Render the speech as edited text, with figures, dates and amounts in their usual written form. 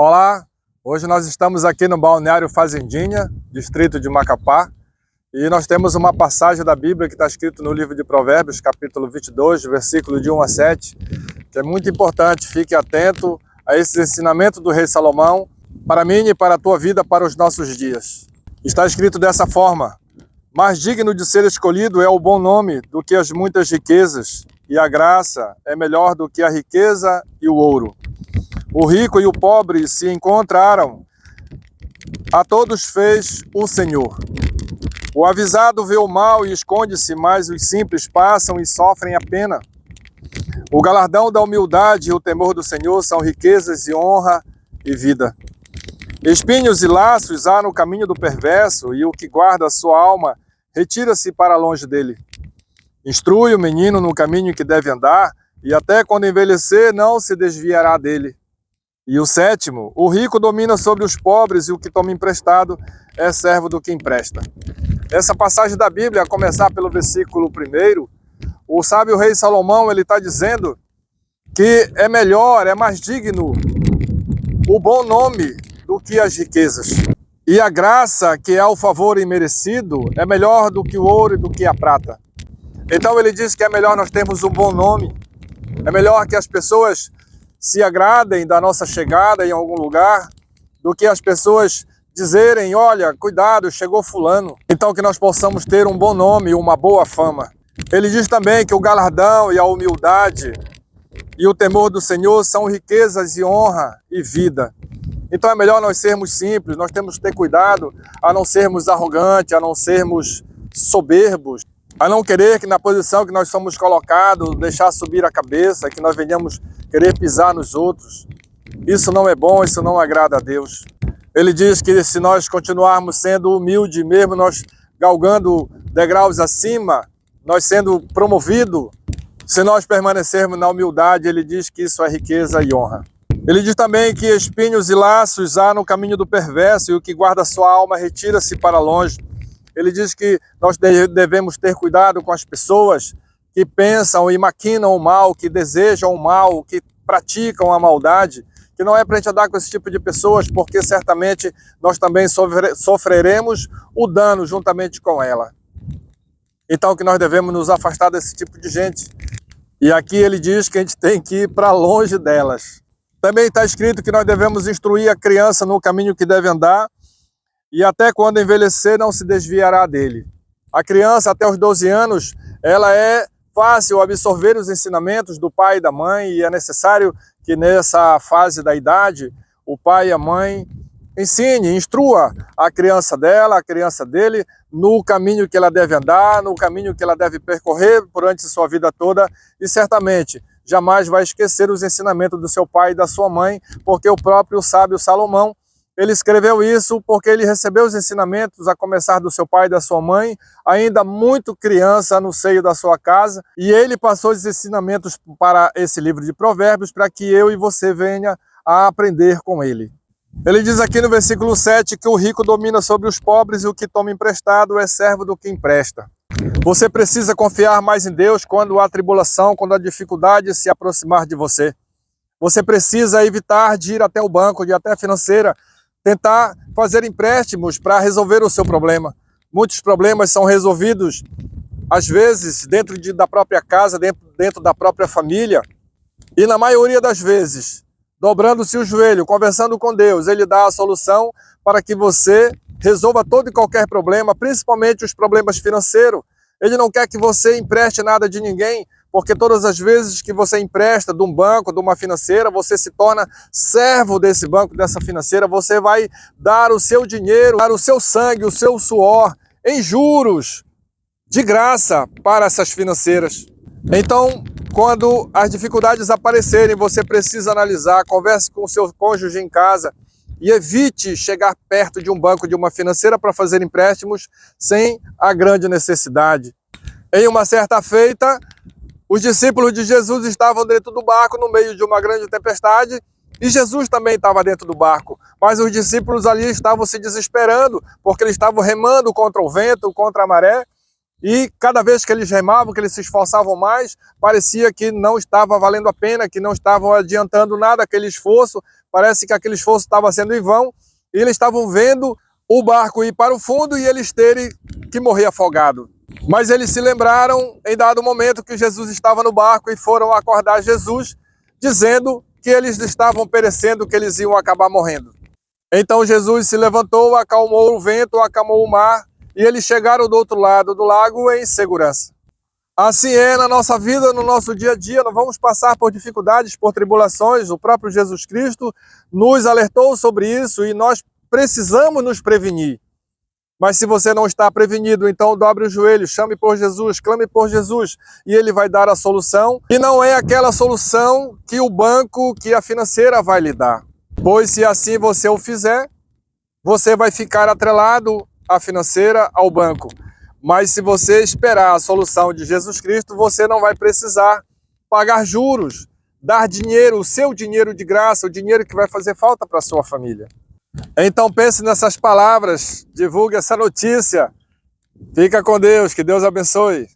Olá, hoje nós estamos aqui no Balneário Fazendinha, distrito de Macapá, e nós temos uma passagem da Bíblia que está escrito no livro de Provérbios, capítulo 22, versículo de 1 a 7, que é muito importante. Fique atento a esse ensinamento do rei Salomão, para mim e para a tua vida, para os nossos dias. Está escrito dessa forma: mais digno de ser escolhido é o bom nome do que as muitas riquezas, e a graça é melhor do que a riqueza e o ouro. O rico e o pobre se encontraram, a todos fez o Senhor. O avisado vê o mal e esconde-se, mas os simples passam e sofrem a pena. O galardão da humildade e o temor do Senhor são riquezas e honra e vida. Espinhos e laços há no caminho do perverso, e o que guarda a sua alma retira-se para longe dele. Instrui o menino no caminho que deve andar, e até quando envelhecer não se desviará dele. E o sétimo, o rico domina sobre os pobres, e o que toma emprestado é servo do que empresta. Essa passagem da Bíblia, a começar pelo versículo 1, o sábio rei Salomão ele está dizendo que é melhor, é mais digno o bom nome do que as riquezas. E a graça, que é o favor imerecido, é melhor do que o ouro e do que a prata. Então ele diz que é melhor nós termos um bom nome, é melhor que as pessoas se agradem da nossa chegada em algum lugar, do que as pessoas dizerem: olha, cuidado, chegou fulano. Então que nós possamos ter um bom nome e uma boa fama. Ele diz também que o galardão e a humildade e o temor do Senhor são riquezas e honra e vida. Então é melhor nós sermos simples, nós temos que ter cuidado a não sermos arrogantes, a não sermos soberbos, a não querer que na posição que nós somos colocados, deixar subir a cabeça, que nós venhamos querer pisar nos outros. Isso não é bom, isso não agrada a Deus. Ele diz que se nós continuarmos sendo humildes, mesmo nós galgando degraus acima, nós sendo promovidos, se nós permanecermos na humildade, ele diz que isso é riqueza e honra. Ele diz também que espinhos e laços há no caminho do perverso, e o que guarda a sua alma retira-se para longe. Ele diz que nós devemos ter cuidado com as pessoas que pensam e maquinam o mal, que desejam o mal, que praticam a maldade, que não é para a gente andar com esse tipo de pessoas, porque certamente nós também sofreremos o dano juntamente com ela. Então que nós devemos nos afastar desse tipo de gente. E aqui ele diz que a gente tem que ir para longe delas. Também está escrito que nós devemos instruir a criança no caminho que deve andar, e até quando envelhecer não se desviará dele. A criança até os 12 anos, ela é fácil absorver os ensinamentos do pai e da mãe, e é necessário que nessa fase da idade o pai e a mãe ensine, instrua a criança dela, a criança dele, no caminho que ela deve andar, no caminho que ela deve percorrer durante sua vida toda, e certamente jamais vai esquecer os ensinamentos do seu pai e da sua mãe, porque o próprio sábio Salomão, ele escreveu isso porque ele recebeu os ensinamentos, a começar do seu pai e da sua mãe, ainda muito criança no seio da sua casa, e ele passou os ensinamentos para esse livro de Provérbios, para que eu e você venha a aprender com ele. Ele diz aqui no versículo 7 que o rico domina sobre os pobres, e o que toma emprestado é servo do que empresta. Você precisa confiar mais em Deus quando há tribulação, quando a dificuldade se aproximar de você. Você precisa evitar de ir até o banco, de ir até a financeira, tentar fazer empréstimos para resolver o seu problema. Muitos problemas são resolvidos, às vezes, dentro da própria casa, dentro da própria família. E na maioria das vezes, dobrando-se o joelho, conversando com Deus, Ele dá a solução para que você resolva todo e qualquer problema, principalmente os problemas financeiros. Ele não quer que você empreste nada de ninguém, porque todas as vezes que você empresta de um banco, de uma financeira, você se torna servo desse banco, dessa financeira, você vai dar o seu dinheiro, dar o seu sangue, o seu suor, em juros, de graça para essas financeiras. Então, quando as dificuldades aparecerem, você precisa analisar, converse com o seu cônjuge em casa e evite chegar perto de um banco, de uma financeira para fazer empréstimos sem a grande necessidade. Em uma certa feita, os discípulos de Jesus estavam dentro do barco no meio de uma grande tempestade, e Jesus também estava dentro do barco, mas os discípulos ali estavam se desesperando, porque eles estavam remando contra o vento, contra a maré, E cada vez que eles remavam, que eles se esforçavam mais, parecia que não estava valendo a pena, que não estavam adiantando nada aquele esforço, parece que aquele esforço estava sendo em vão, e eles estavam vendo o barco ir para o fundo e eles terem que morrer afogado. Mas eles se lembraram em dado momento que Jesus estava no barco e foram acordar Jesus, dizendo que eles estavam perecendo, que eles iam acabar morrendo. Então Jesus se levantou, acalmou o vento, acalmou o mar, e eles chegaram do outro lado do lago em segurança. Assim é na nossa vida, no nosso dia a dia, nós vamos passar por dificuldades, por tribulações. O próprio Jesus Cristo nos alertou sobre isso e nós precisamos nos prevenir. Mas se você não está prevenido, então dobre os joelhos, chame por Jesus, clame por Jesus, e Ele vai dar a solução. E não é aquela solução que o banco, que a financeira vai lhe dar. Pois se assim você o fizer, você vai ficar atrelado à financeira, ao banco. Mas se você esperar a solução de Jesus Cristo, você não vai precisar pagar juros, dar dinheiro, o seu dinheiro de graça, o dinheiro que vai fazer falta para a sua família. Então pense nessas palavras, divulgue essa notícia. Fica com Deus, que Deus abençoe.